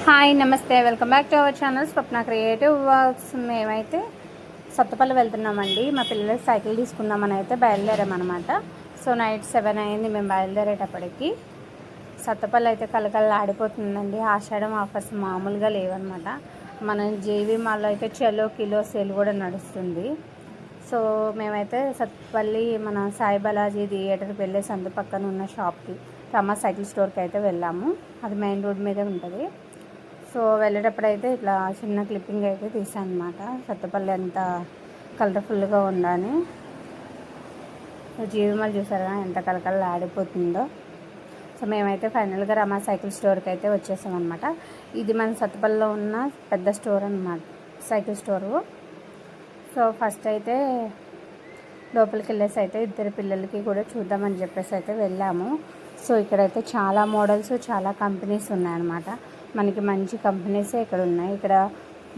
Hi నమస్తే, welcome back to our channel Swapna creative works. మేమైతే సత్తపల్లి వెళ్తున్నామండి. మా పిల్లలకి సైకిల్ తీసుకుందామని అయితే బయలుదేరామన్నమాట. సో నైట్ 7 అయింది మేము బయలుదేరేటప్పటికి. సత్తపల్లి అయితే కలకలలాడిపోతుందండి. ఆషాఢం ఆఫర్స్ మామూలుగా లేవన్నమాట. మన జేవీ మాల్లో అయితే చలో కిలో సేల్ కూడా నడుస్తుంది. సో మేమైతే సత్తపల్లి మన సాయి బాలాజీ థియేటర్కి వెళ్ళే సందు పక్కన ఉన్న షాప్కి రమా సైకిల్ స్టోర్కి అయితే వెళ్ళాము. అది మెయిన్ రోడ్ మీదే ఉంటుంది. సో వెళ్ళేటప్పుడు అయితే ఇట్లా చిన్న క్లిప్పింగ్ అయితే తీసాను అనమాట. సత్తపల్లి ఎంత కలర్ఫుల్గా ఉందని. జీవిమాలు చూసారా ఎంత కలకల ఆడిపోతుందో. సో మేమైతే ఫైనల్గా రమా సైకిల్ స్టోర్కి అయితే వచ్చేసామన్నమాట. ఇది మన సత్తపల్లిలో ఉన్న పెద్ద స్టోర్ అనమాట, సైకిల్ స్టోరు. సో ఫస్ట్ అయితే లోపలికి వెళ్ళేసి అయితే ఇద్దరు పిల్లలకి కూడా చూద్దామని చెప్పేసి అయితే వెళ్ళాము. సో ఇక్కడైతే చాలా మోడల్స్, చాలా కంపెనీస్ ఉన్నాయన్నమాట. మనకి మంచి కంపెనీసే ఇక్కడ ఉన్నాయి. ఇక్కడ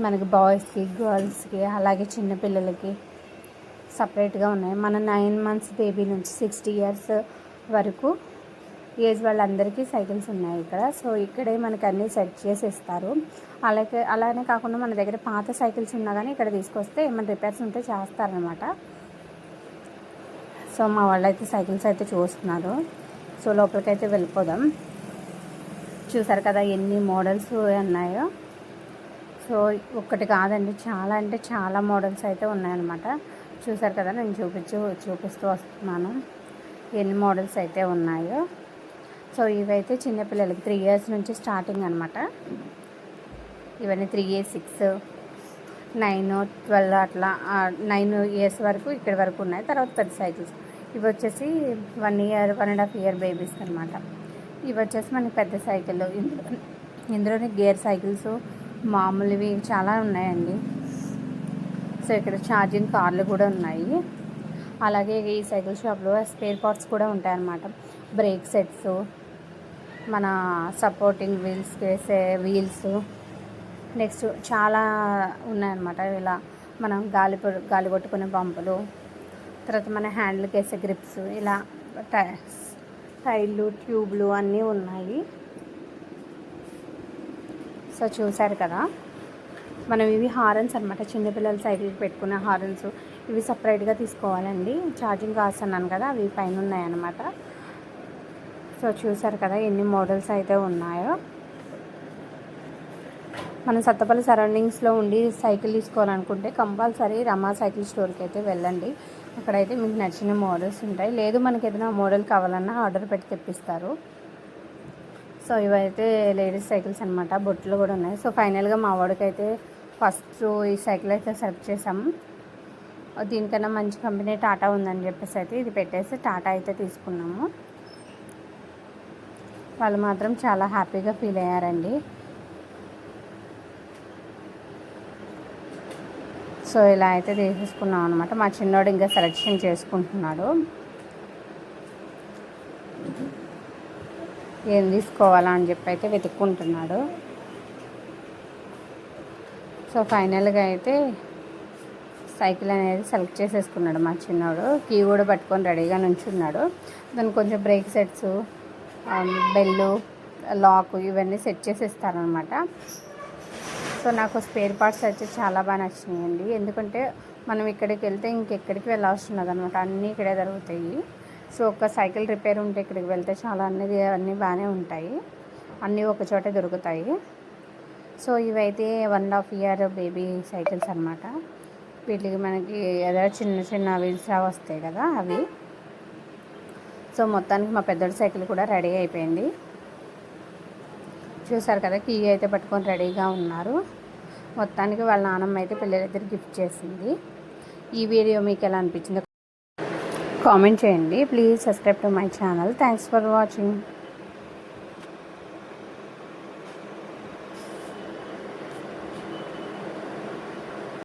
మనకి బాయ్స్కి, గర్ల్స్కి, అలాగే చిన్నపిల్లలకి సపరేట్గా ఉన్నాయి. మన 9 months బేబీ నుంచి 60 years వరకు ఏజ్ వాళ్ళందరికీ సైకిల్స్ ఉన్నాయి ఇక్కడ. సో ఇక్కడే మనకి అన్నీ సెట్ చేసి ఇస్తారు. అలానే కాకుండా మన దగ్గర పాత సైకిల్స్ ఉన్నా కానీ ఇక్కడ తీసుకొస్తే ఏమైనా రిపేర్స్ ఉంటే చేస్తారనమాట. సో మా వాళ్ళు అయితే సైకిల్స్ అయితే చూస్తున్నారు. సో లోపలికైతే వెళ్ళిపోదాం. చూసారు కదా ఎన్ని మోడల్స్ ఉన్నాయో. సో ఒక్కటి కాదండి, చాలా అంటే చాలా మోడల్స్ అయితే ఉన్నాయన్నమాట. చూసారు కదా, నేను చూపిస్తూ వస్తున్నాను ఎన్ని మోడల్స్ అయితే ఉన్నాయో. సో ఇవైతే చిన్నపిల్లలకి 3 years నుంచి స్టార్టింగ్ అనమాట. ఇవన్నీ 3 years, 6, 9, 12 అట్లా 9 years వరకు ఇక్కడి వరకు ఉన్నాయి. తర్వాత పెద్ద సైకిల్స్ ఇవి వచ్చేసి 1 year, 1.5 year బేబీస్ అనమాట. ఇవి వచ్చేసి మనకి పెద్ద సైకిల్. ఇందులోనే గేర్ సైకిల్స్, మామూలువి చాలా ఉన్నాయండి. సో ఇక్కడ ఛార్జింగ్ కార్లు కూడా ఉన్నాయి. అలాగే ఈ సైకిల్ షాప్లో స్పేర్ పార్ట్స్ కూడా ఉంటాయన్నమాట. బ్రేక్ సెట్స్, మన సపోర్టింగ్ వీల్స్కి వేసే వీల్స్, నెక్స్ట్ చాలా ఉన్నాయన్నమాట. ఇలా మనం గాలి కొట్టుకునే పంపులు, తర్వాత మన హ్యాండ్లకి వేసే గ్రిప్స్, ఇలా టైర్లు, ట్యూబ్లు అన్నీ ఉన్నాయి. సో చూసారు కదా, మనం ఇవి హారన్స్ అనమాట. చిన్నపిల్లల సైకిల్కి పెట్టుకునే హారన్స్ ఇవి సపరేట్గా తీసుకోవాలండి. ఛార్జింగ్ కార్స్ అన్నాను కదా, అవి పైన ఉన్నాయన్నమాట. సో చూసారు కదా ఎన్ని మోడల్స్ అయితే ఉన్నాయో. మనం సత్తపల్లి సరౌండింగ్స్లో ఉండి సైకిల్ తీసుకోవాలనుకుంటే కంపల్సరీ రమా సైకిల్ స్టోర్కి అయితే వెళ్ళండి. అక్కడైతే మీకు నచ్చిన మోడల్స్ ఉంటాయి. లేదు మనకి ఏదైనా మోడల్ కావాలన్నా ఆర్డర్ పెట్టి తెప్పిస్తారు. సో ఇవైతే లేడీస్ సైకిల్స్ అనమాట. బొట్లు కూడా ఉన్నాయి. సో ఫైనల్గా మా వాడికి అయితే ఫస్ట్ ఈ సైకిల్ అయితే సెలెక్ట్ చేసాము. దీనికన్నా మంచి కంపెనీ టాటా ఉందని చెప్పేసి అయితే ఇది పెట్టేసి టాటా అయితే తీసుకున్నాము. వాళ్ళు మాత్రం చాలా హ్యాపీగా ఫీల్ అయ్యారండి. సో ఇలా అయితే తీసేసుకున్నాం అనమాట. మా చిన్నోడు ఇంకా సెలెక్షన్ చేసుకుంటున్నాడు, ఏం తీసుకోవాలా అని చెప్పి అయితే వెతుక్కుంటున్నాడు. సో ఫైనల్గా అయితే సైకిల్ అనేది సెలెక్ట్ చేసేసుకున్నాడు మా చిన్నోడు. కీ కూడా పట్టుకొని రెడీగా నుంచున్నాడు. దానికి కొంచెం బ్రేక్ సెట్స్, బెల్లు, లాక్ ఇవన్నీ సెట్ చేసి ఇస్తారనమాట. సో నాకు స్పేర్ పార్ట్స్ అయితే చాలా బాగా నచ్చినాయండి. ఎందుకంటే మనం ఇక్కడికి వెళ్తే ఇంకెక్కడికి వెళ్ళాల్సి ఉన్నది అనమాట. అన్నీ ఇక్కడే జరుగుతాయి. సో ఒక సైకిల్ రిపేర్ ఉంటే ఇక్కడికి వెళ్తే చాలా అన్నీ బాగానే ఉంటాయి, అన్నీ ఒక చోటే దొరుకుతాయి. సో ఇవైతే 1.5 year బేబీ సైకిల్స్ అనమాట. వీటికి మనకి ఏదో చిన్న చిన్న వీల్స్ వస్తాయి కదా అవి. సో మొత్తానికి మా పెద్దోడి సైకిల్ కూడా రెడీ అయిపోయింది. చూసారు కదా, కీ అయితే పట్టుకొని రెడీగా ఉన్నారు. మొత్తానికి వాళ్ళ నాన్నమ్మ అయితే పిల్లలిద్దరు గిఫ్ట్ చేసింది. ఈ వీడియో మీకు ఎలా అనిపించిందో కామెంట్ చేయండి. Please subscribe to my channel. Thanks for watching.